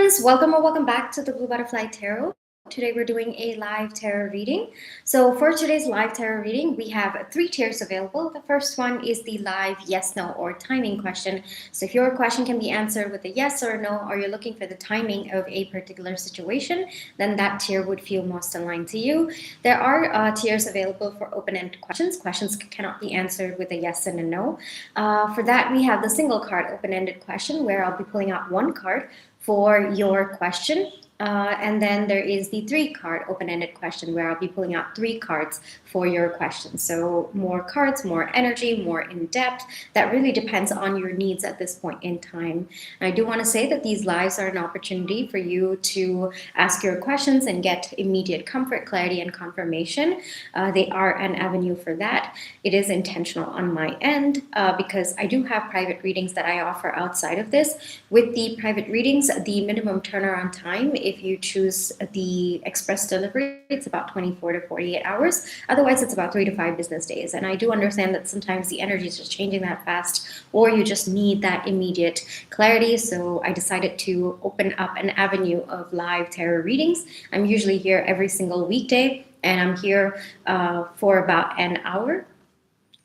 friends, welcome or welcome back to the Blue Butterfly Tarot. Today we're doing a live tarot reading. So for today's live tarot reading, we have three tiers available. The first one is the live yes, no, or timing question. So if your question can be answered with a yes or no, or you're looking for the timing of a particular situation, then that tier would feel most aligned to you. There are tiers available for open-ended questions. Questions cannot be answered with a yes and a no. For that, we have the single card open-ended question, where I'll be pulling out one card for your question. And then there is the three card open-ended question, where I'll be pulling out three cards for your question. So more cards, more energy, more in depth. That really depends on your needs at this point in time. And I do want to say that these lives are an opportunity for you to ask your questions and get immediate comfort, clarity, and confirmation. They are an avenue for that. It is intentional on my end because I do have private readings that I offer outside of this. With the private readings, the minimum turnaround time, if you choose the express delivery, it's about 24 to 48 hours. Otherwise, it's about 3 to 5 business days. And I do understand that sometimes the energy is just changing that fast, or you just need that immediate clarity. So I decided to open up an avenue of live tarot readings. I'm usually here every single weekday, and I'm here for about an hour.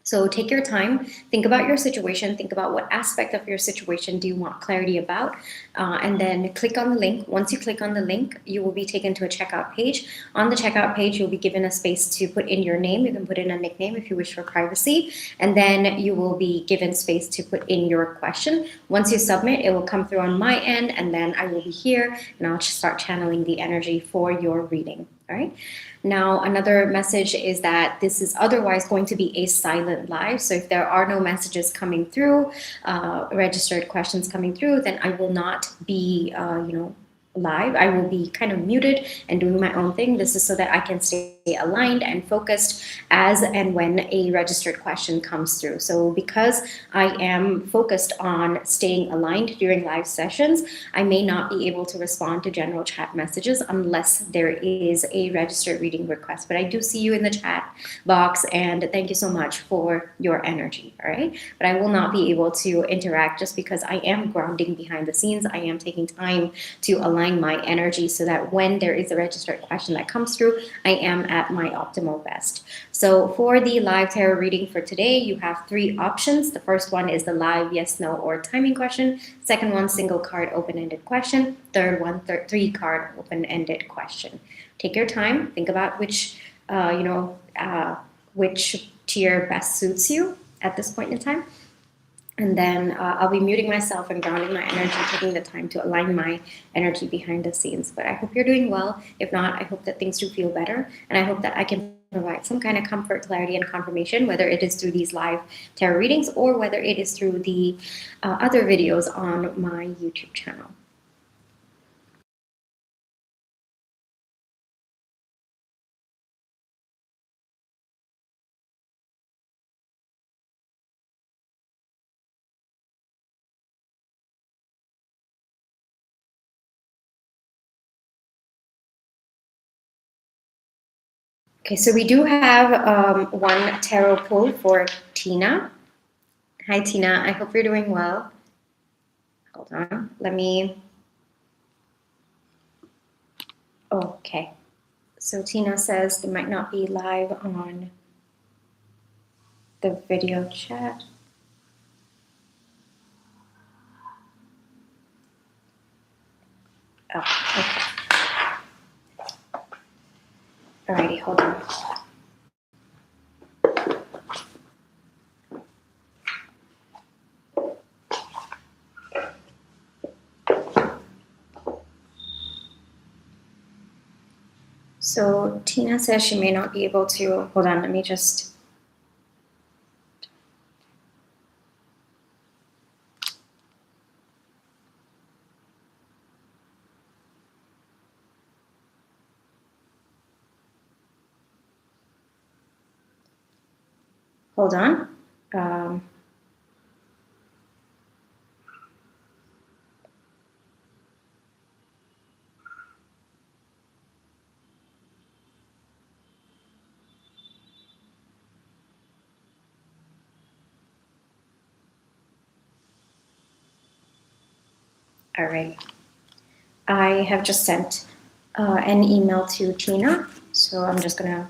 So take your time, think about your situation, think about what aspect of your situation do you want clarity about, and then click on the link. Once you click on the link, you will be taken to a checkout page. On the checkout page, you'll be given a space to put in your name. You can put in a nickname if you wish for privacy, and then you will be given space to put in your question. Once you submit, it will come through on my end, and then I will be here, and I'll start channeling the energy for your reading. All right. Now, another message is that this is otherwise going to be a silent live. So if there are no messages coming through, registered questions coming through, then I will not be, live. I will be kind of muted and doing my own thing. This is so that I can stay aligned and focused as and when a registered question comes through. So because I am focused on staying aligned during live sessions, I may not be able to respond to general chat messages unless there is a registered reading request. But I do see you in the chat box, and thank you so much for your energy. All right. But I will not be able to interact just because I am grounding behind the scenes. I am taking time to align my energy so that when there is a registered question that comes through, I am at my optimal best. So for the live tarot reading for today, you have three options. The first one is the live yes, no, or timing question. Second one, single card open-ended question. Third one, three card open-ended question. Take your time, think about which tier best suits you at this point in time. And then I'll be muting myself and grounding my energy, taking the time to align my energy behind the scenes. But I hope you're doing well. If not, I hope that things do feel better. And I hope that I can provide some kind of comfort, clarity, and confirmation, whether it is through these live tarot readings or whether it is through the other videos on my YouTube channel. Okay, so we do have one tarot pull for Tina. Hi, Tina. I hope you're doing well. Hold on. Let me... Okay. So Tina says they might not be live on the video chat. Oh, okay. Alrighty, hold on. So Tina says she may not be able to, hold on, let me just... Hold on. All right. I have just sent an email to Tina, so I'm just gonna.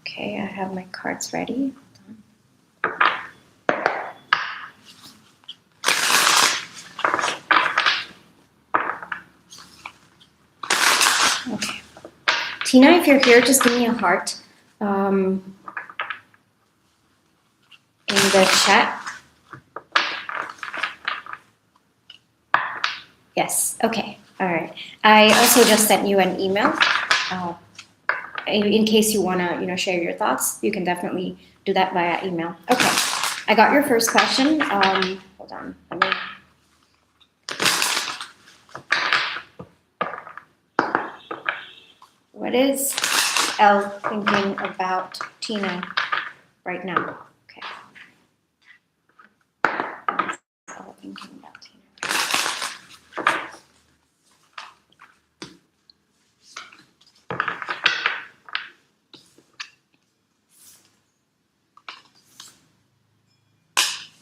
Okay, I have my cards ready. Okay. Tina, if you're here, just give me a heart in the chat. Yes, okay, all right. I also just sent you an email. In case you wanna, share your thoughts, you can definitely do that via email. Okay, I got your first question. Hold on, let me. What is Elle thinking about Tina right now? Okay. What is Elle thinking about Tina?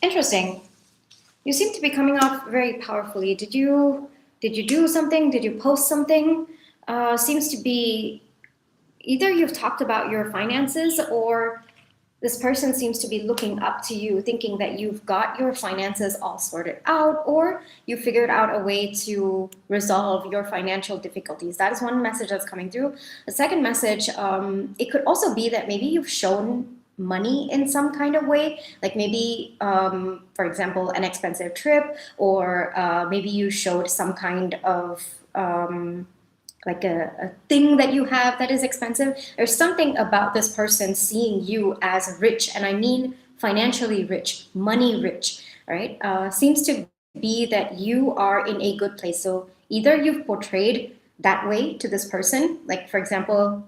Interesting. You seem to be coming off very powerfully. Did you do something? Did you post something? Seems to be either you've talked about your finances, or this person seems to be looking up to you, thinking that you've got your finances all sorted out, or you figured out a way to resolve your financial difficulties. That is one message that's coming through. The second message, it could also be that maybe you've shown money in some kind of way, like maybe, for example, an expensive trip, or maybe you showed some kind of like a thing that you have that is expensive. There's something about this person seeing you as rich, and I mean financially rich, money rich, right? Seems to be that you are in a good place. So either you've portrayed that way to this person, like for example,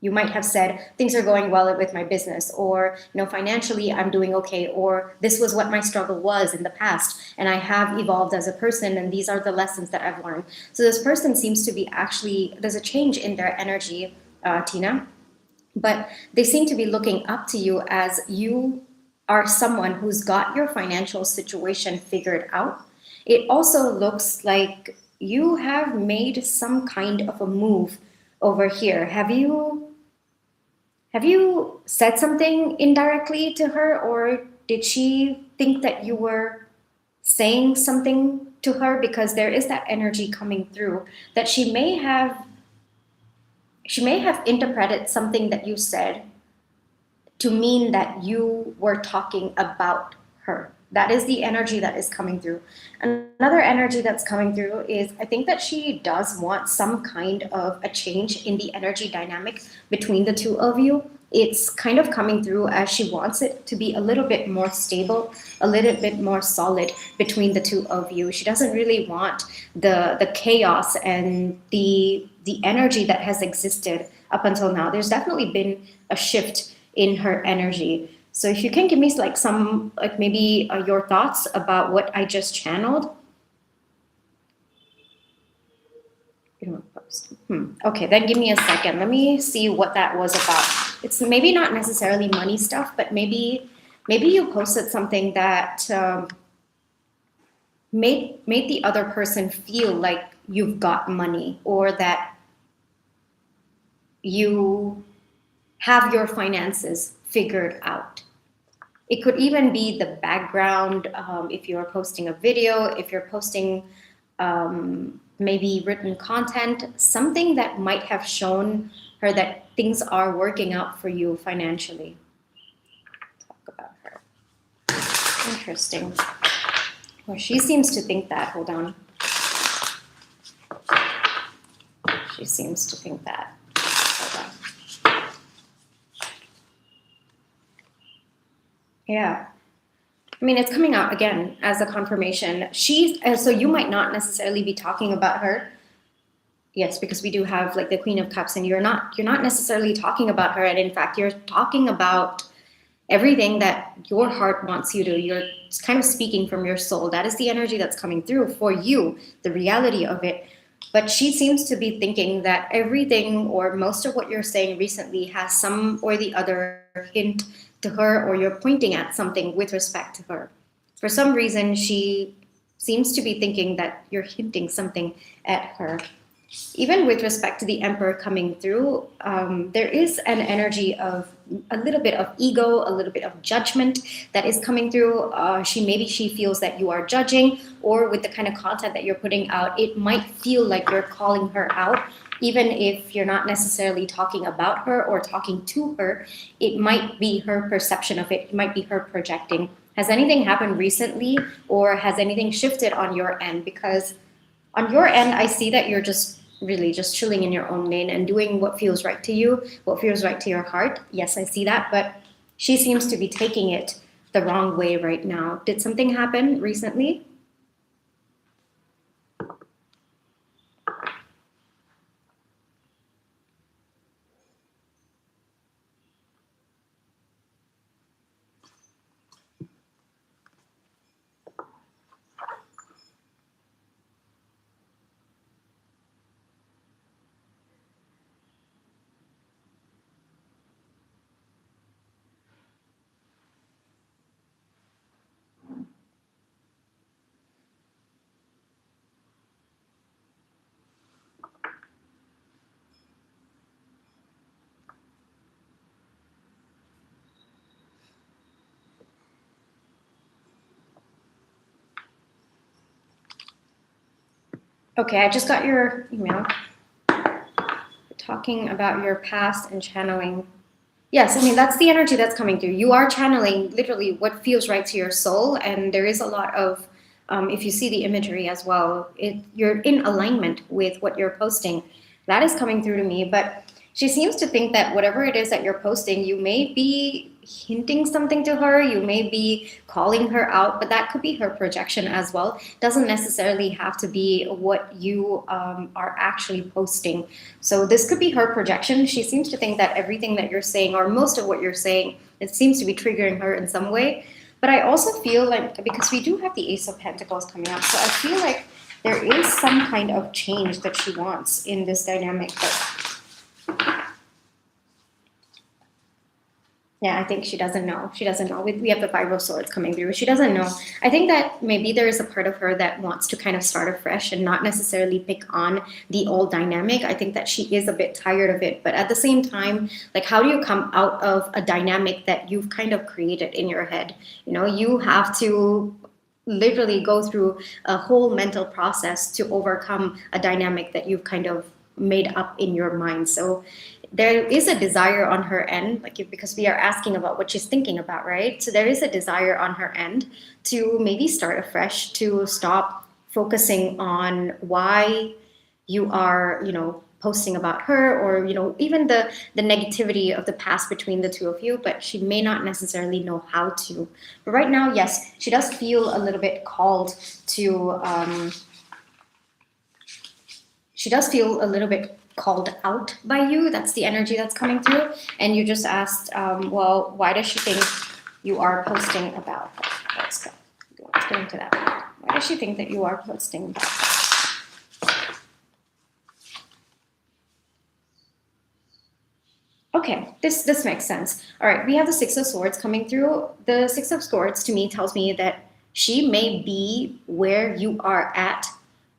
you might have said things are going well with my business, or financially I'm doing okay, or this was what my struggle was in the past and I have evolved as a person and these are the lessons that I've learned. So this person seems to be actually, there's a change in their energy, Tina, but they seem to be looking up to you as you are someone who's got your financial situation figured out. It also looks like you have made some kind of a move over here. Have you said something indirectly to her, or did she think that you were saying something to her? Because there is that energy coming through that she may have interpreted something that you said to mean that you were talking about her. That is the energy that is coming through. Another energy that's coming through is I think that she does want some kind of a change in the energy dynamic between the two of you. It's kind of coming through as she wants it to be a little bit more stable, a little bit more solid between the two of you. She doesn't really want the chaos and the energy that has existed up until now. There's definitely been a shift in her energy. So if you can give me like some, like maybe your thoughts about what I just channeled. You don't post. Okay, then give me a second. Let me see what that was about. It's maybe not necessarily money stuff, but maybe you posted something that made the other person feel like you've got money, or that you have your finances figured out. It could even be the background, if you're posting a video, if you're posting maybe written content, something that might have shown her that things are working out for you financially. Talk about her. Interesting. Well, she seems to think that. Hold on. She seems to think that. Hold on. Yeah. I mean, it's coming out again as a confirmation. So you might not necessarily be talking about her. Yes, because we do have like the Queen of Cups, and you're not necessarily talking about her, and in fact, you're talking about everything that your heart wants you to. You're kind of speaking from your soul. That is the energy that's coming through for you, the reality of it. But she seems to be thinking that everything or most of what you're saying recently has some or the other hint to her, or you're pointing at something with respect to her. For some reason, she seems to be thinking that you're hinting something at her. Even with respect to the emperor coming through, there is an energy of a little bit of ego, a little bit of judgment that is coming through. She feels that you are judging, or with the kind of content that you're putting out, it might feel like you're calling her out. Even if you're not necessarily talking about her or talking to her, it might be her perception of it. It might be her projecting. Has anything happened recently, or has anything shifted on your end? Because on your end, I see that you're just really just chilling in your own lane and doing what feels right to you, what feels right to your heart. Yes, I see that, but she seems to be taking it the wrong way right now. Did something happen recently? Okay, I just got your email talking about your past and channeling. Yes, I mean, that's the energy that's coming through. You are channeling literally what feels right to your soul, and there is a lot of, if you see the imagery as well, you're in alignment with what you're posting. That is coming through to me, but she seems to think that whatever it is that you're posting, you may be hinting something to her, you may be calling her out, but that could be her projection as well. Doesn't necessarily have to be what you are actually posting. So this could be her projection. She seems to think that everything that you're saying, or most of what you're saying, it seems to be triggering her in some way. But I also feel like, because we do have the Ace of Pentacles coming up, so I feel like there is some kind of change that she wants in this dynamic. But yeah, I think she doesn't know. She doesn't know. We have the Five of Swords coming through. She doesn't know. I think that maybe there is a part of her that wants to kind of start afresh and not necessarily pick on the old dynamic. I think that she is a bit tired of it. But at the same time, like, how do you come out of a dynamic that you've kind of created in your head? You know, you have to literally go through a whole mental process to overcome a dynamic that you've kind of made up in your mind. So there is a desire on her end, like, because we are asking about what she's thinking about, right? So there is a desire on her end to maybe start afresh, to stop focusing on why you are, posting about her, or even the negativity of the past between the two of you. But she may not necessarily know how to. But right now, yes, she does feel a little bit called to. She does feel a little bit called out by you. That's the energy that's coming through. And you just asked, well, why does she think you are posting about her? Let's go into that. Why does she think that you are posting about her? Okay, this makes sense. All right, we have the Six of Swords coming through. The Six of Swords to me tells me that she may be where you are at,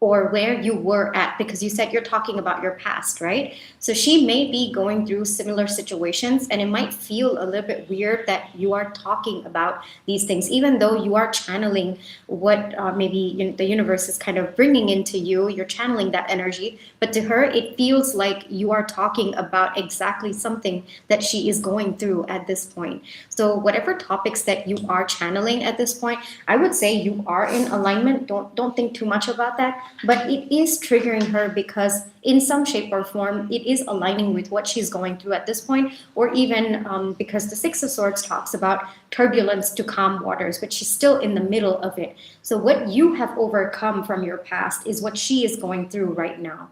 or where you were at, because you said you're talking about your past, right? So she may be going through similar situations, and it might feel a little bit weird that you are talking about these things, even though you are channeling what maybe the universe is kind of bringing into you. You're channeling that energy, but to her, it feels like you are talking about exactly something that she is going through at this point. So whatever topics that you are channeling at this point, I would say you are in alignment. Don't think too much about that, but it is triggering her, because in some shape or form it is aligning with what she's going through at this point. Or even because the Six of Swords talks about turbulence to calm waters, but she's still in the middle of it. So what you have overcome from your past is what she is going through right now.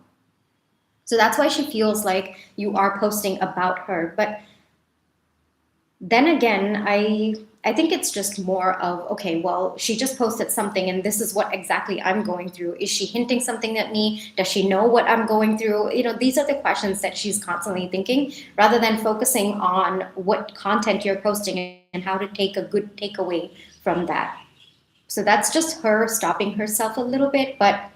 So that's why she feels like you are posting about her. But then again, I think it's just more of, okay, well, she just posted something and this is what exactly I'm going through. Is she hinting something at me? Does she know what I'm going through? These are the questions that she's constantly thinking, rather than focusing on what content you're posting and how to take a good takeaway from that. So that's just her stopping herself a little bit. But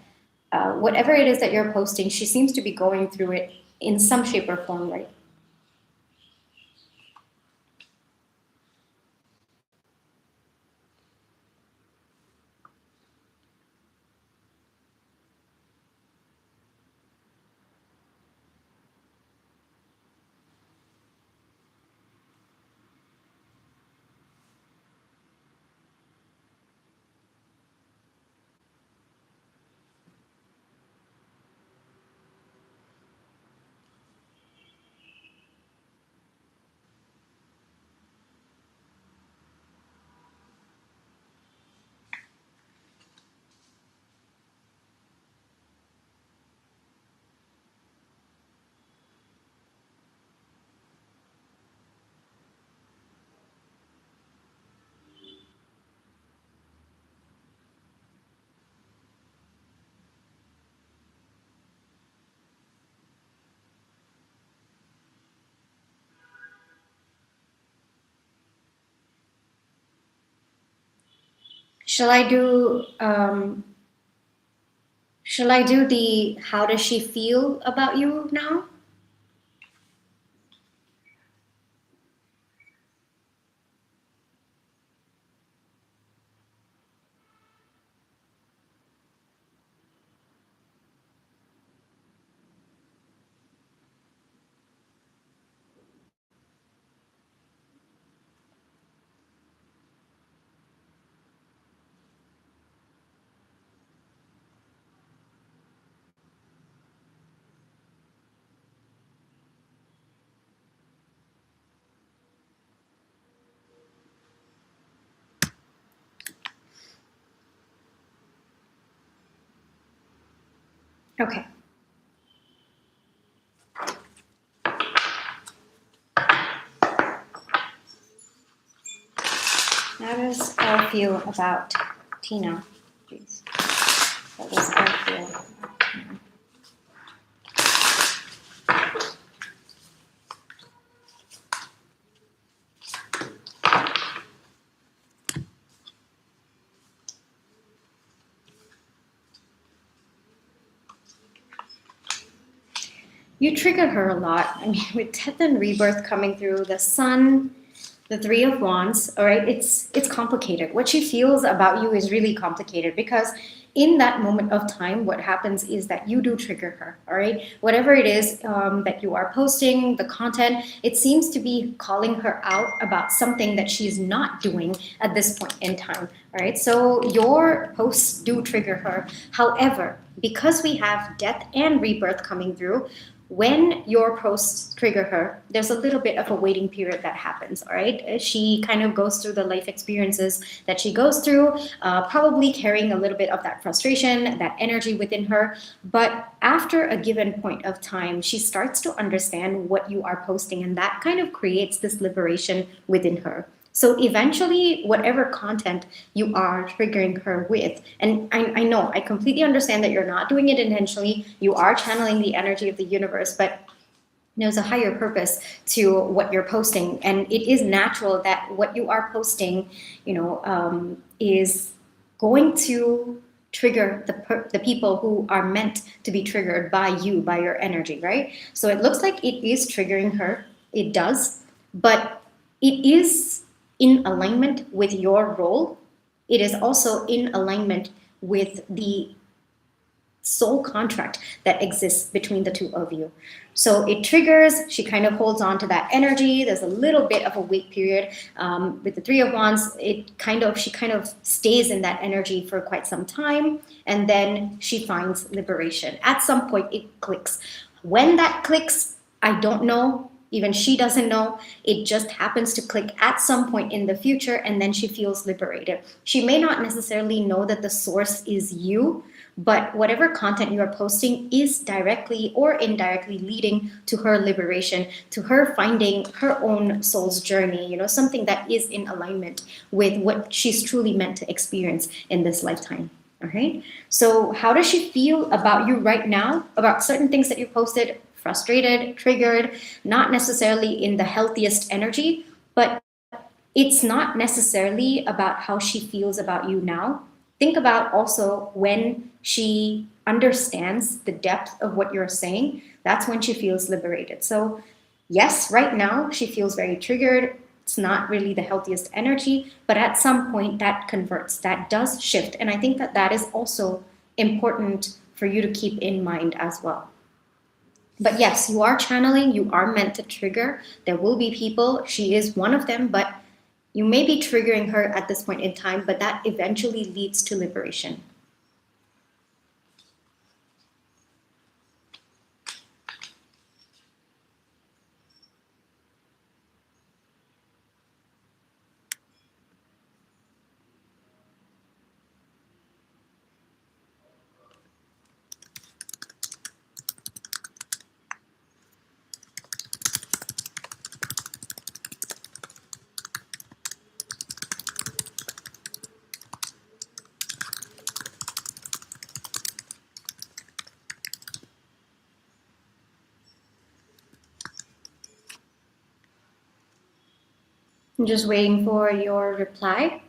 whatever it is that you're posting, she seems to be going through it in some shape or form, right? Shall I do the how does she feel about you now? Okay. How does Elle feel about Tina? Please. How does Elle feel about Tina? You trigger her a lot. I mean, with death and rebirth coming through, the sun, the Three of Wands, all right, it's complicated. What she feels about you is really complicated, because in that moment of time, what happens is that you do trigger her, all right? Whatever it is that you are posting, the content, it seems to be calling her out about something that she's not doing at this point in time, all right? So your posts do trigger her. However, because we have death and rebirth coming through, when your posts trigger her, there's a little bit of a waiting period that happens, all right? She kind of goes through the life experiences that she goes through, probably carrying a little bit of that frustration, that energy within her. But after a given point of time, she starts to understand what you are posting, and that kind of creates this liberation within her. So eventually, whatever content you are triggering her with, and I know, I completely understand that you're not doing it intentionally, you are channeling the energy of the universe, but there's a higher purpose to what you're posting. And it is natural that what you are posting, is going to trigger the people who are meant to be triggered by you, by your energy, right? So it looks like it is triggering her. It does, but it is in alignment with your role. It is also in alignment with the soul contract that exists between the two of you. So it triggers, she kind of holds on to that energy. There's a little bit of a wait period. With the Three of Wands, she kind of stays in that energy for quite some time, and then she finds liberation. At some point, it clicks. When that clicks, I don't know. Even she doesn't know. It just happens to click at some point in the future, and then she feels liberated. She may not necessarily know that the source is you, but whatever content you are posting is directly or indirectly leading to her liberation, to her finding her own soul's journey, something that is in alignment with what she's truly meant to experience in this lifetime. All right. So, how does she feel about you right now, about certain things that you posted? Frustrated, triggered, not necessarily in the healthiest energy, but it's not necessarily about how she feels about you now. Think about also when she understands the depth of what you're saying, that's when she feels liberated. So, yes, right now she feels very triggered. It's not really the healthiest energy, but at some point that converts, that does shift. And I think that that is also important for you to keep in mind as well. But yes, you are channeling, you are meant to trigger. There will be people, she is one of them, but you may be triggering her at this point in time, but that eventually leads to liberation. I'm just waiting for your reply.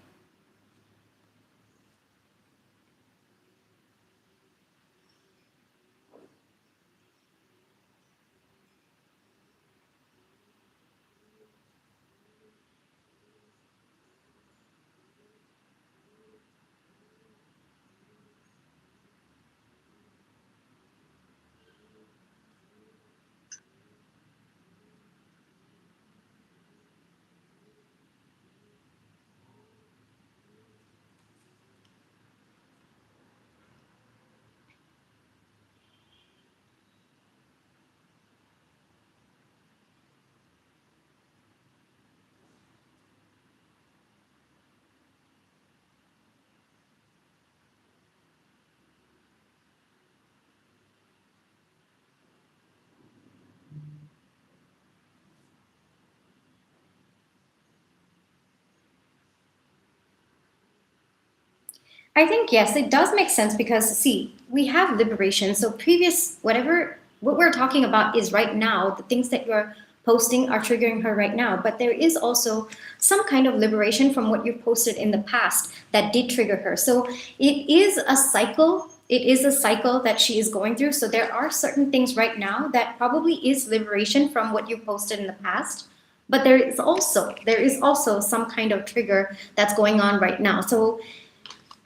I think yes, it does make sense because see, we have liberation. So previous whatever what we're talking about is right now, the things that you're posting are triggering her right now, but there is also some kind of liberation from what you posted in the past that did trigger her. So it is a cycle. It is a cycle that she is going through. So there are certain things right now that probably is liberation from what you posted in the past, but there is also some kind of trigger that's going on right now. So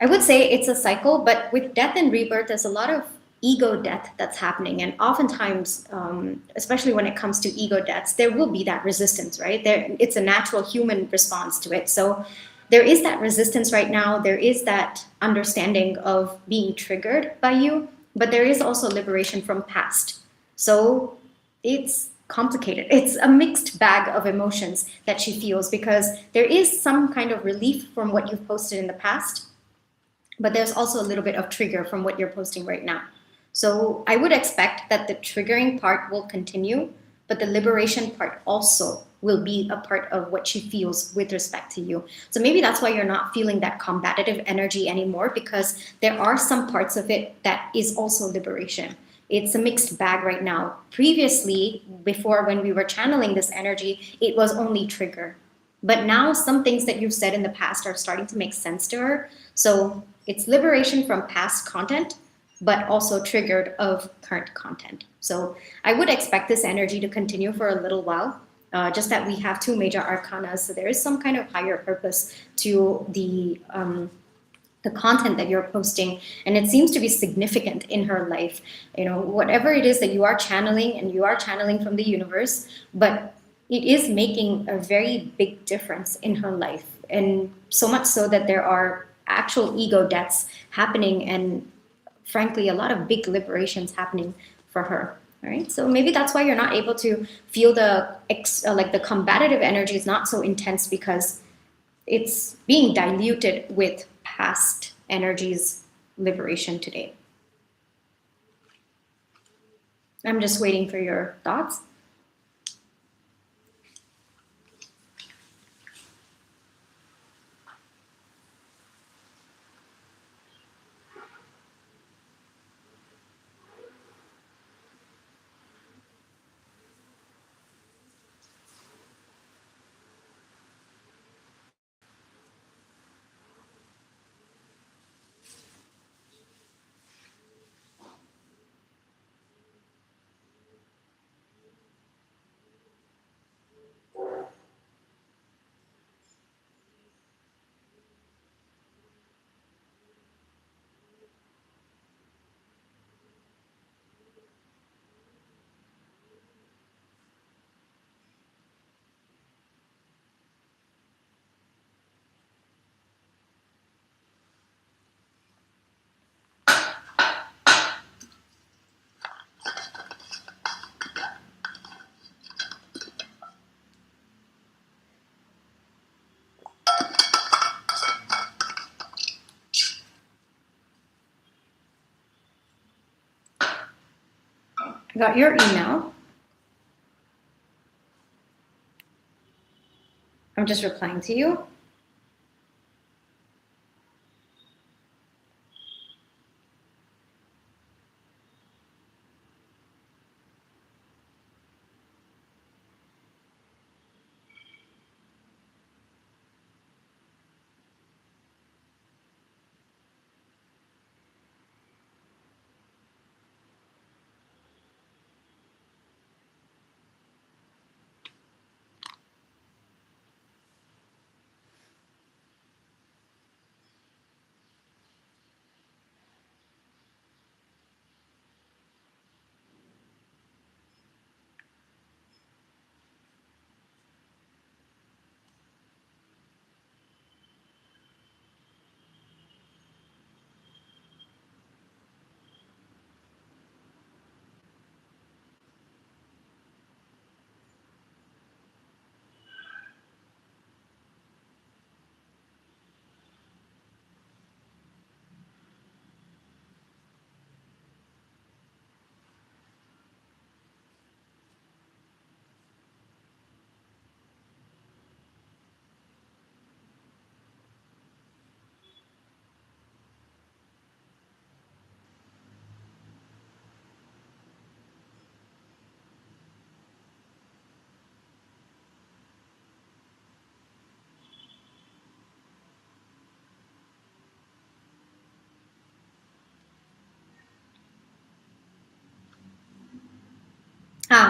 I would say it's a cycle, but with death and rebirth, there's a lot of ego death that's happening. And oftentimes, especially when it comes to ego deaths, there will be that resistance, right? It's a natural human response to it. So there is that resistance right now. There is that understanding of being triggered by you, but there is also liberation from past. So it's complicated. It's a mixed bag of emotions that she feels because there is some kind of relief from what you've posted in the past, but there's also a little bit of trigger from what you're posting right now. So I would expect that the triggering part will continue, but the liberation part also will be a part of what she feels with respect to you. So maybe that's why you're not feeling that combative energy anymore, because there are some parts of it that is also liberation. It's a mixed bag right now. Previously, before when we were channeling this energy, it was only trigger. But now some things that you've said in the past are starting to make sense to her. So it's liberation from past content, but also triggered of current content. So I would expect this energy to continue for a little while. Just that we have two major arcana, so there is some kind of higher purpose to the content that you're posting, and it seems to be significant in her life. Whatever it is that you are channeling, and you are channeling from the universe, but it is making a very big difference in her life, and so much so that there are actual ego deaths happening, and frankly a lot of big liberations happening for her. All right, so maybe that's why you're not able to feel the combative energy is not so intense, because it's being diluted with past energies liberation today. I'm just waiting for your thoughts. I got your email. I'm just replying to you.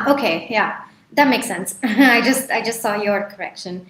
Okay, yeah, that makes sense. I just saw your correction.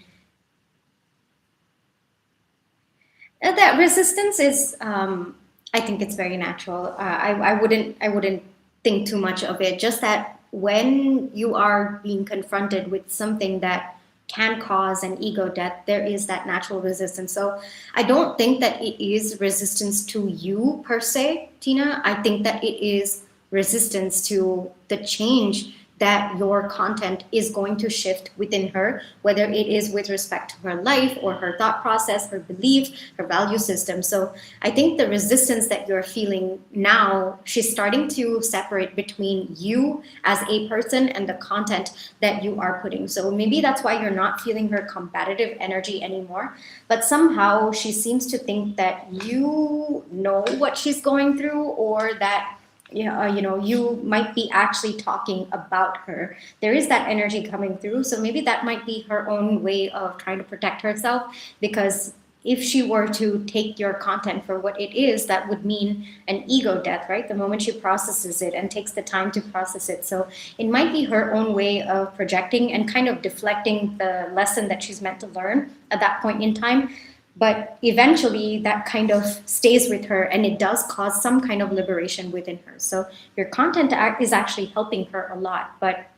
That resistance is, I think it's very natural. I wouldn't think too much of it. Just that when you are being confronted with something that can cause an ego death, there is that natural resistance. So I don't think that it is resistance to you per se, Tina. I think that it is resistance to the change that your content is going to shift within her, whether it is with respect to her life or her thought process, her belief, her value system. So I think the resistance that you're feeling now, she's starting to separate between you as a person and the content that you are putting. So maybe that's why you're not feeling her competitive energy anymore. But somehow she seems to think that you know what she's going through, or that you might be actually talking about her. There is that energy coming through, so maybe that might be her own way of trying to protect herself, because if she were to take your content for what it is, that would mean an ego death, right? The moment she processes it and takes the time to process it. So it might be her own way of projecting and kind of deflecting the lesson that she's meant to learn at that point in time. But eventually that kind of stays with her, and it does cause some kind of liberation within her. So your content is actually helping her a lot, but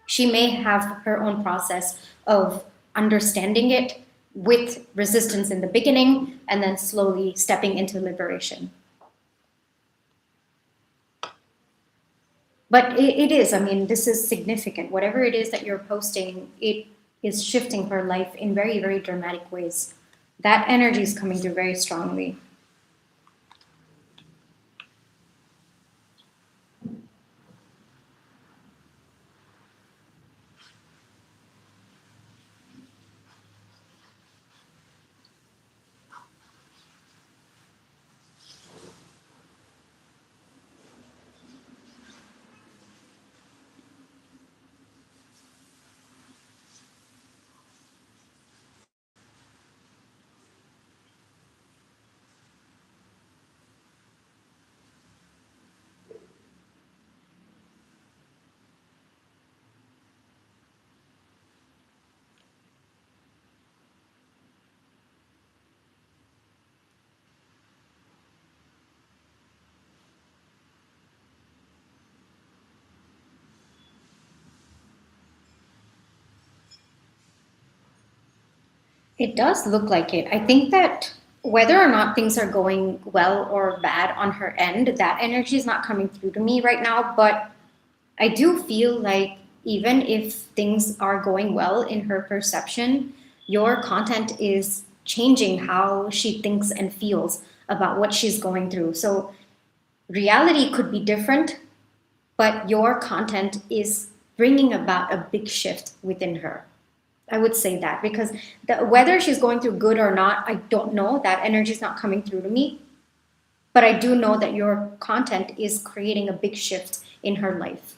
she may have her own process of understanding it with resistance in the beginning and then slowly stepping into liberation. But it is, I mean, this is significant. Whatever it is that you're posting, it is shifting her life in very, very dramatic ways. That energy is coming through very strongly. It does look like it. I think that whether or not things are going well or bad on her end, that energy is not coming through to me right now. But I do feel like even if things are going well in her perception, your content is changing how she thinks and feels about what she's going through. So reality could be different, but your content is bringing about a big shift within her. I would say that because whether she's going through good or not, I don't know. That energy is not coming through to me. But I do know that your content is creating a big shift in her life.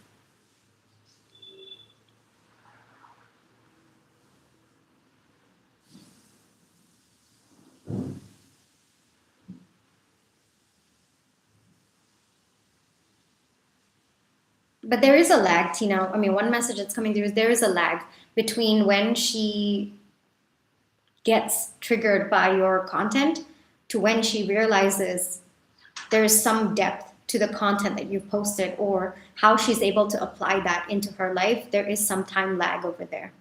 But there is a lag, Tina. I mean, one message that's coming through is there is a lag between when she gets triggered by your content to when she realizes there's some depth to the content that you've posted or how she's able to apply that into her life. There is some time lag over there.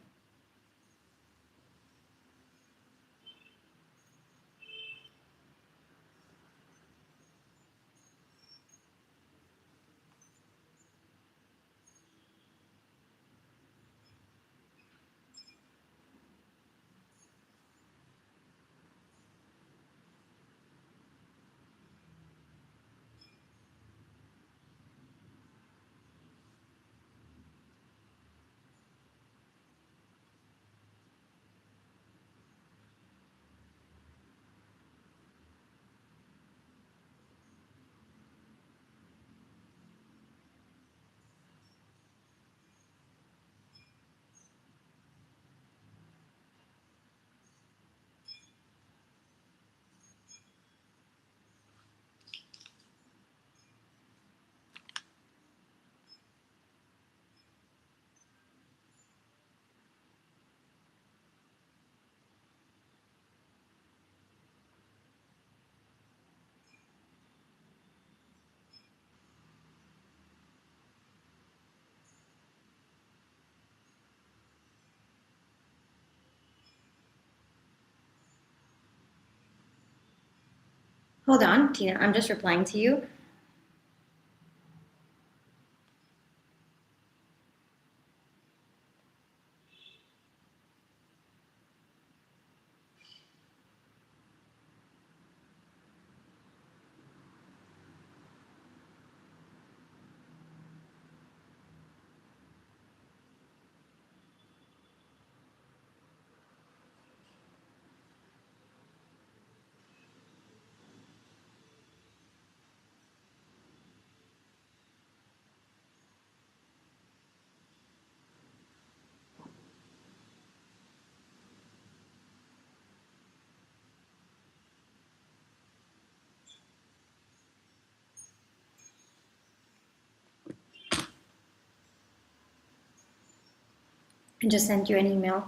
Hold on, Tina. I'm just replying to you. I just sent you an email.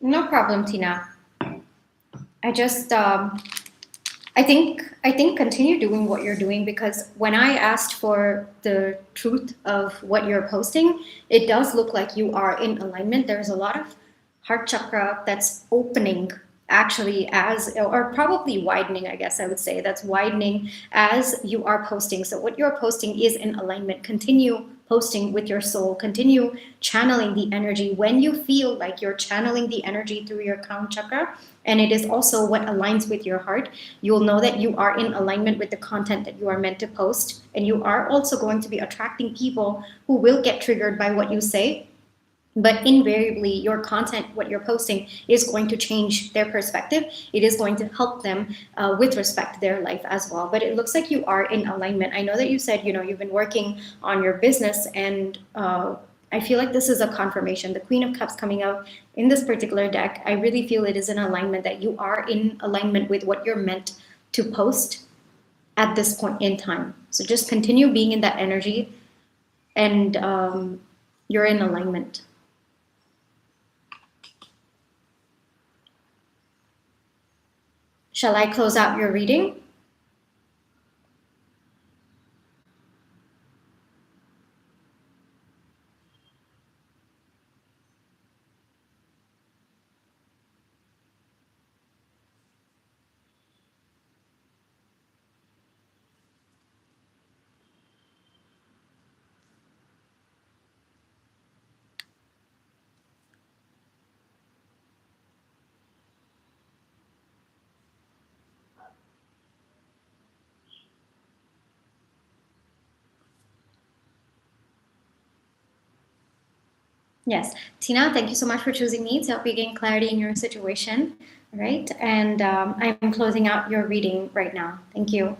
No problem, Tina. I just I think continue doing what you're doing, because when I asked for the truth of what you're posting, it does look like you are in alignment. There's a lot of heart chakra that's opening actually, as or probably widening, I guess I would say, that's widening as you are posting. So what you're posting is in alignment. Continue posting with your soul, continue channeling the energy. When you feel like you're channeling the energy through your crown chakra, and it is also what aligns with your heart, you'll know that you are in alignment with the content that you are meant to post. And you are also going to be attracting people who will get triggered by what you say. But invariably, your content, what you're posting, is going to change their perspective. It is going to help them with respect to their life as well. But it looks like you are in alignment. I know that you said, you've been working on your business, and I feel like this is a confirmation. The Queen of Cups coming out in this particular deck, I really feel it is an alignment, that you are in alignment with what you're meant to post at this point in time. So just continue being in that energy, and you're in alignment. Shall I close out your reading? Yes. Tina, thank you so much for choosing me to help you gain clarity in your situation. All right. And I'm closing out your reading right now. Thank you.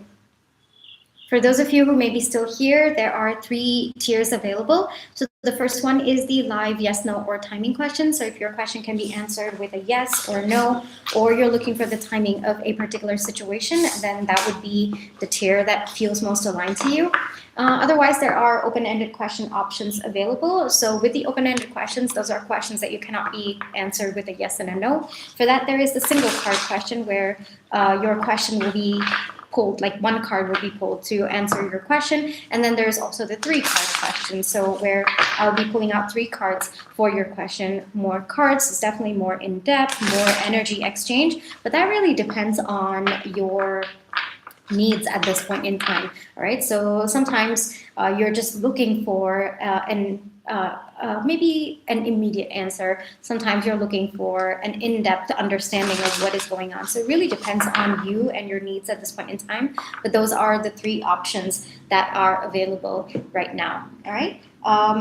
For those of you who may be still here, there are 3 tiers available. So the first one is the live yes, no, or timing question. So if your question can be answered with a yes or no, or you're looking for the timing of a particular situation, then that would be the tier that feels most aligned to you. Otherwise, there are open-ended question options available. So with the open-ended questions, those are questions that you cannot be answered with a yes and a no. For that, there is the single card question, where your question will be pulled, like one card will be pulled to answer your question. And then there's also the 3-card question, so where I'll be pulling out 3 cards for your question. More cards is definitely more in-depth, more energy exchange, but that really depends on your needs at this point in time. All right, so sometimes you're just looking for maybe an immediate answer. Sometimes you're looking for an in-depth understanding of what is going on. So it really depends on you and your needs at this point in time. But those are the 3 options that are available right now. All right.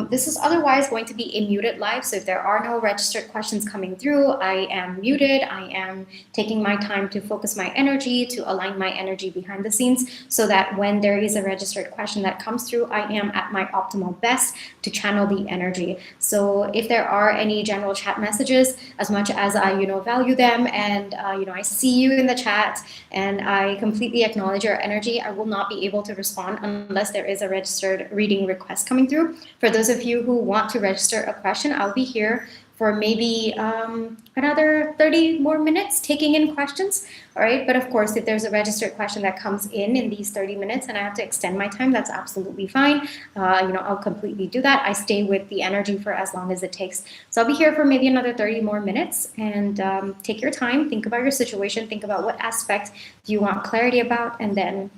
This is otherwise going to be a muted live, so if there are no registered questions coming through, I am muted. I am taking my time to focus my energy, to align my energy behind the scenes, so that when there is a registered question that comes through, I am at my optimal best to channel the energy. So if there are any general chat messages, as much as I value them, and I see you in the chat and I completely acknowledge your energy, I will not be able to respond unless there is a registered reading request coming through. For those of you who want to register a question, I'll be here for maybe another 30 more minutes taking in questions. All right, but of course, if there's a registered question that comes in these 30 minutes and I have to extend my time, that's absolutely fine. I'll completely do that. I stay with the energy for as long as it takes. So I'll be here for maybe another 30 more minutes, and take your time, think about your situation, think about what aspect you want clarity about, and then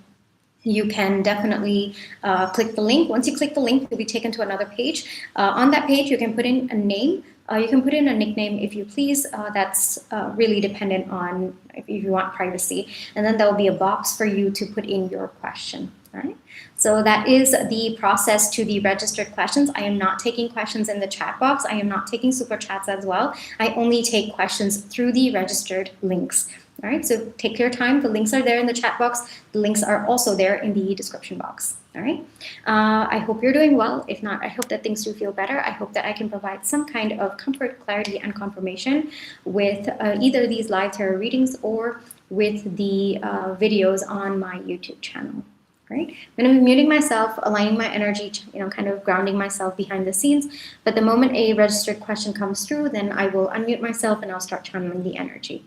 you can definitely click the link. Once you click the link, you'll be taken to another page. On that page, you can put in a name. You can put in a nickname if you please. That's really dependent on if you want privacy. And then there'll be a box for you to put in your question. All right. So that is the process to the registered questions. I am not taking questions in the chat box. I am not taking super chats as well. I only take questions through the registered links. All right, so take your time. The links are there in the chat box. The links are also there in the description box. All right. I hope you're doing well. If not, I hope that things do feel better. I hope that I can provide some kind of comfort, clarity, and confirmation with either these live tarot readings or with the videos on my YouTube channel. right? I'm going to be muting myself, aligning my energy, kind of grounding myself behind the scenes. But the moment a registered question comes through, then I will unmute myself and I'll start channeling the energy.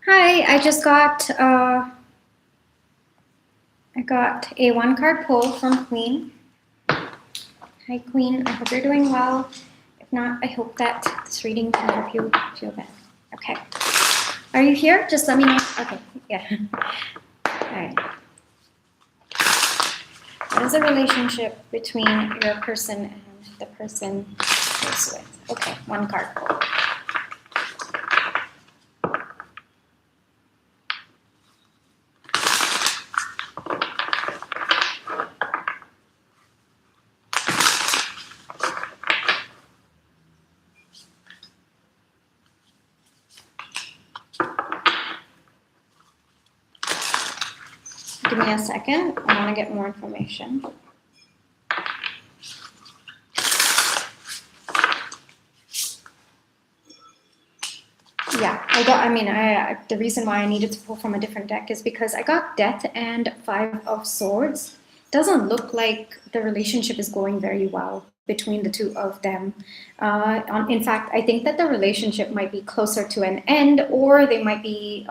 Hi, I got a one card pull from Queen. Hi, Queen. I hope you're doing well. If not, I hope that this reading can help you feel better. Okay. Are you here? Just let me know. Okay. Yeah. All right. What is the relationship between your person and the person you're with? Okay, one card pull. Give me a second. I want to get more information. Yeah, the reason why I needed to pull from a different deck is because I got Death and Five of Swords. Doesn't look like the relationship is going very well between the two of them. In fact, I think that the relationship might be closer to an end, or they might be,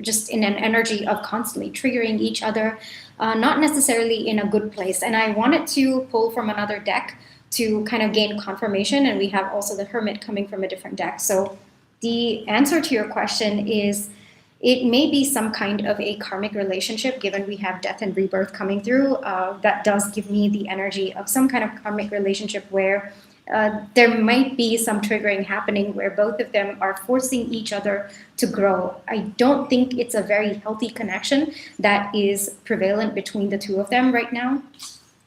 just in an energy of constantly triggering each other, not necessarily in a good place. And I wanted to pull from another deck to kind of gain confirmation, and we have also the Hermit coming from a different deck. So the answer to your question is it may be some kind of a karmic relationship, given we have death and rebirth coming through. That does give me the energy of some kind of karmic relationship where there might be some triggering happening where both of them are forcing each other to grow. I don't think it's a very healthy connection that is prevalent between the two of them right now.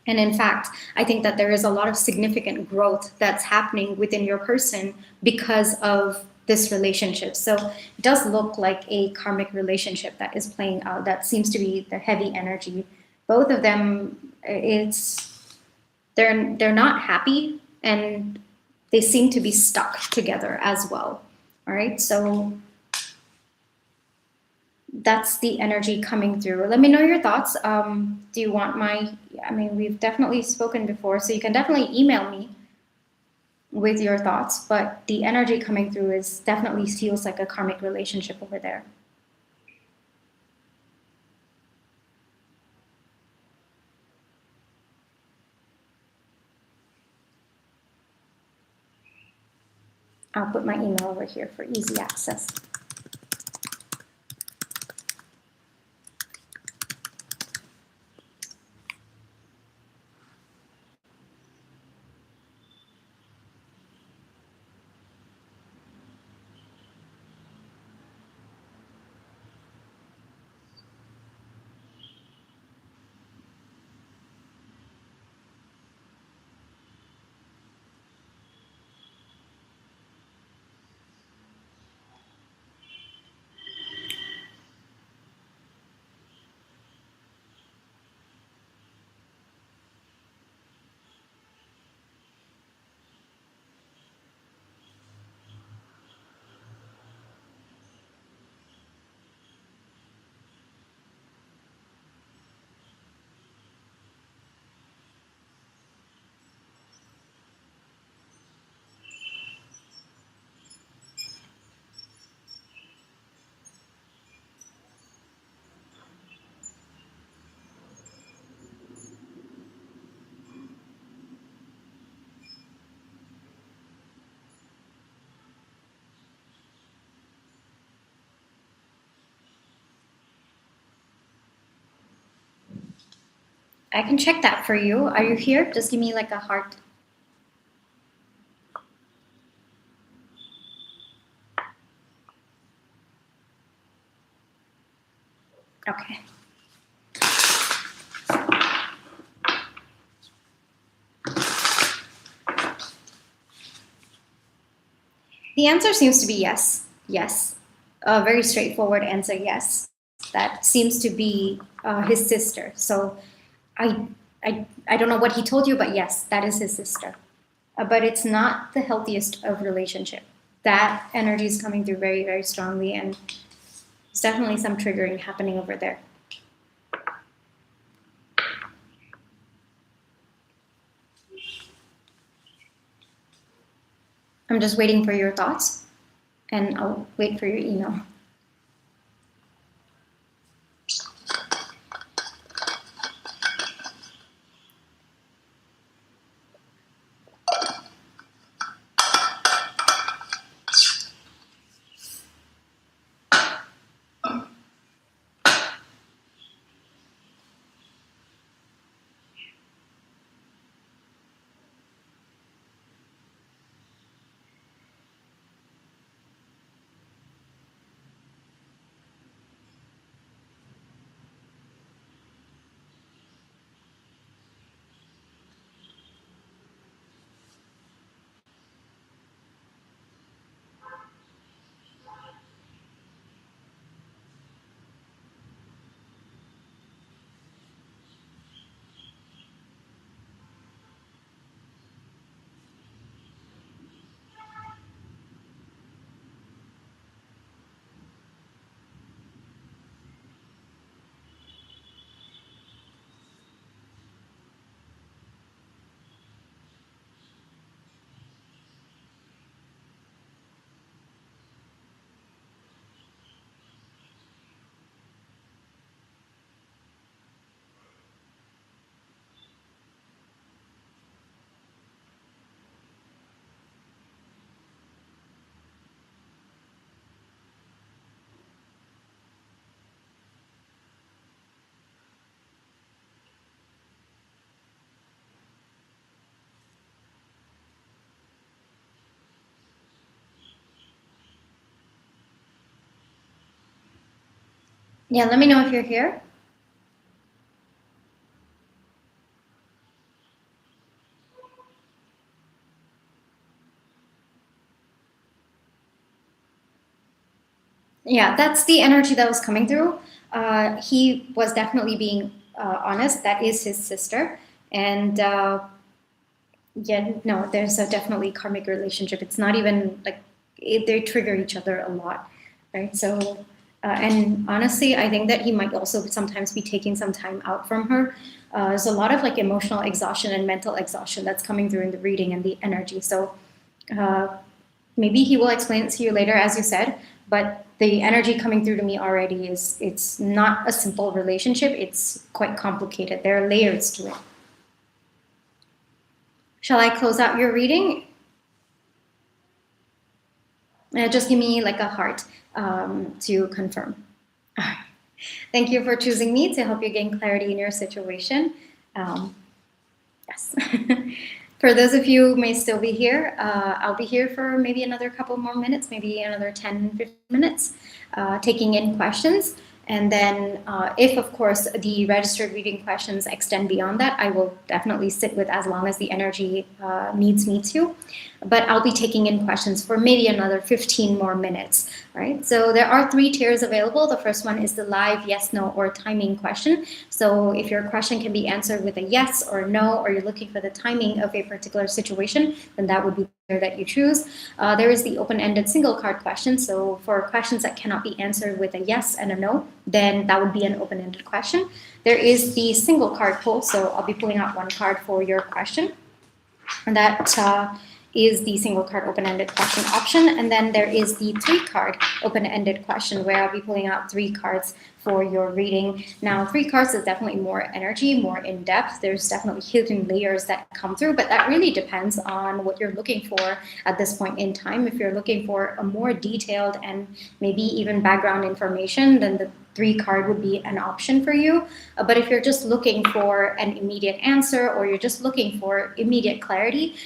And in fact, I think that there is a lot of significant growth that's happening within your person because of this relationship. So it does look like a karmic relationship that is playing out. That seems to be the heavy energy. Both of them, they're not happy, and they seem to be stuck together as well. All right, so that's the energy coming through. Let me know your thoughts. Do you want we've definitely spoken before, so you can definitely email me with your thoughts, but the energy coming through is definitely feels like a karmic relationship over there. I'll put my email over here for easy access. I can check that for you. Are you here? Just give me like a heart. Okay. The answer seems to be yes. Yes. A very straightforward answer, yes. That seems to be his sister. So I, I don't know what he told you, but yes, that is his sister. But it's not the healthiest of relationship. That energy is coming through very, very strongly, and there's definitely some triggering happening over there. I'm just waiting for your thoughts, and I'll wait for your email. Yeah, let me know if you're here. Yeah, that's the energy that was coming through. He was definitely being honest. That is his sister. And yeah, no, there's a definitely karmic relationship. It's not even like they trigger each other a lot, right? So, and honestly, I think that he might also sometimes be taking some time out from her. There's a lot of like emotional exhaustion and mental exhaustion that's coming through in the reading and the energy. So, uh, maybe he will explain it to you later, as you said, but the energy coming through to me already is it's not a simple relationship. It's quite complicated. There are layers to it. Shall I close out your reading? Just give me like a heart to confirm. Thank you for choosing me to help you gain clarity in your situation. Um, yes. For those of you who may still be here, I'll be here for maybe another couple more minutes, maybe another 10, 15 minutes, taking in questions. And then if, of course, the registered reading questions extend beyond that, I will definitely sit with as long as the energy needs me to. But I'll be taking in questions for maybe another 15 more minutes, right? So there are 3 tiers available. The first one is the live yes, no, or timing question. So if your question can be answered with a yes or no, or you're looking for the timing of a particular situation, then that would be the tier that you choose. There is the open-ended single card question. So for questions that cannot be answered with a yes and a no, then that would be an open-ended question. There is the single card pull. So I'll be pulling out 1 card for your question. And that is the single card open-ended question option. And then there is the 3 card open-ended question where I'll be pulling out 3 cards for your reading. Now, 3 cards is definitely more energy, more in depth. There's definitely hidden layers that come through, but that really depends on what you're looking for at this point in time. If you're looking for a more detailed and maybe even background information, then the 3 card would be an option for you. But if you're just looking for an immediate answer or you're just looking for immediate clarity,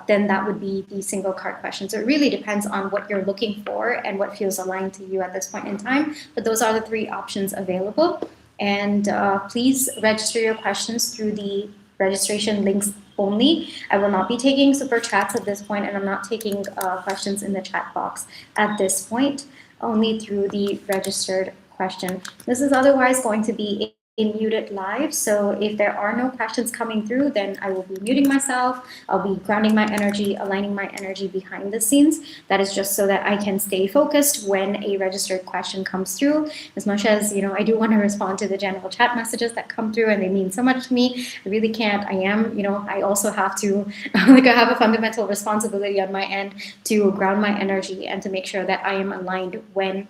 then that would be the single card question. So it really depends on what you're looking for and what feels aligned to you at this point in time. But those are the 3 options available. And please register your questions through the registration links only. I will not be taking super chats at this point, and I'm not taking questions in the chat box at this point, only through the registered question. This is otherwise going to be a muted live, so if there are no questions coming through, then I will be muting myself. I'll be grounding my energy, aligning my energy behind the scenes. That is just so that I can stay focused when a registered question comes through. As much as, you know, I do want to respond to the general chat messages that come through and they mean so much to me, I really can't. I am, you know, I also have to, like I have a fundamental responsibility on my end to ground my energy and to make sure that I am aligned when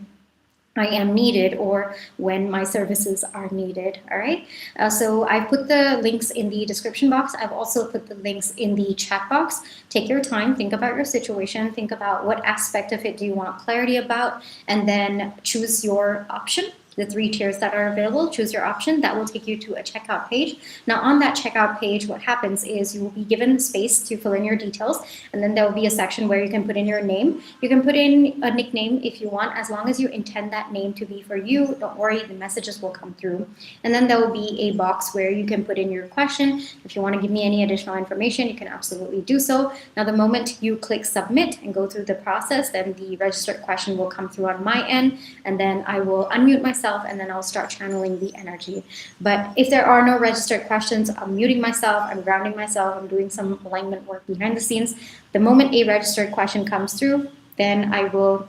I am needed or when my services are needed. All right. So I put the links in the description box. I've also put the links in the chat box. Take your time, think about your situation, think about what aspect of it do you want clarity about, and then choose your option. The 3 tiers that are available, choose your option. That will take you to a checkout page. Now on that checkout page, what happens is you will be given space to fill in your details, and then there will be a section where you can put in your name. You can put in a nickname if you want, as long as you intend that name to be for you. Don't worry, the messages will come through. And then there will be a box where you can put in your question. If you want to give me any additional information, you can absolutely do so. Now the moment you click submit and go through the process, then the registered question will come through on my end, and then I will unmute myself and then I'll start channeling the energy. But if there are no registered questions, I'm muting myself, I'm grounding myself, I'm doing some alignment work behind the scenes. The moment a registered question comes through, then I will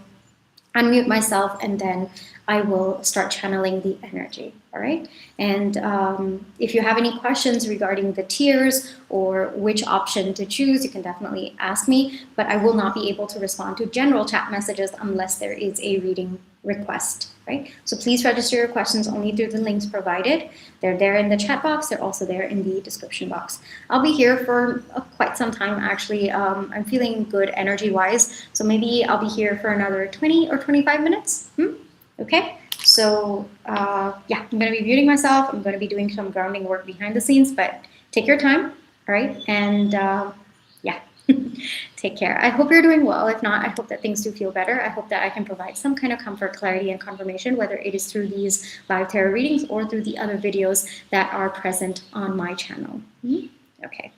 unmute myself and then I will start channeling the energy. All right. And if you have any questions regarding the tiers or which option to choose, you can definitely ask me, but I will not be able to respond to general chat messages unless there is a reading request, right? So please register your questions only through the links provided. They're there in the chat box. They're also there in the description box. I'll be here for quite some time, actually. I'm feeling good energy-wise, so maybe I'll be here for another 20 or 25 minutes. Okay, so yeah, I'm going to be muting myself. I'm going to be doing some grounding work behind the scenes, but take your time, all right? And yeah, Take care. I hope you're doing well. If not, I hope that things do feel better. I hope that I can provide some kind of comfort, clarity, and confirmation, whether it is through these live tarot readings or through the other videos that are present on my channel. Okay.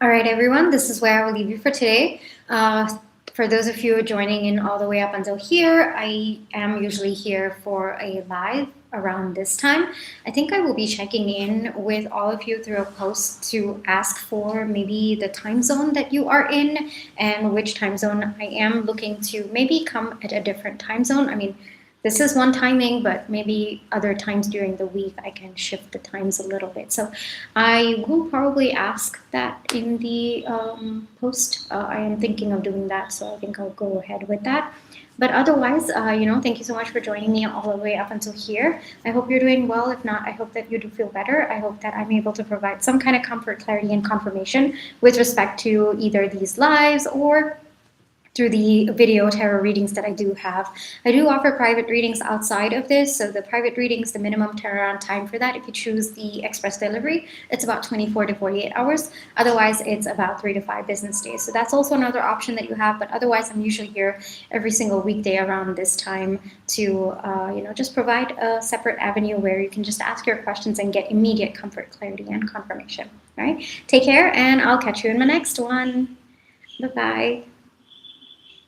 All right, everyone, this is where I will leave you for today. For those of you joining in all the way up until here, I am usually here for a live around this time. I think I will be checking in with all of you through a post to ask for maybe the time zone that you are in and which time zone. I am looking to maybe come at a different time zone. I mean, this is one timing, but maybe other times during the week I can shift the times a little bit. So I will probably ask that in the post. I am thinking of doing that, so I think I'll go ahead with that. But otherwise, thank you so much for joining me all the way up until here. I hope you're doing well. If not, I hope that you do feel better. I hope that I'm able to provide some kind of comfort, clarity, and confirmation with respect to either these lives or through the video tarot readings that I do have. I do offer private readings outside of this. So the private readings, the minimum turnaround time for that, if you choose the express delivery, it's about 24 to 48 hours. Otherwise, it's about 3 to 5 business days. So that's also another option that you have. But otherwise, I'm usually here every single weekday around this time to, just provide a separate avenue where you can just ask your questions and get immediate comfort, clarity, and confirmation. All right. Take care, and I'll catch you in my next one. Bye bye.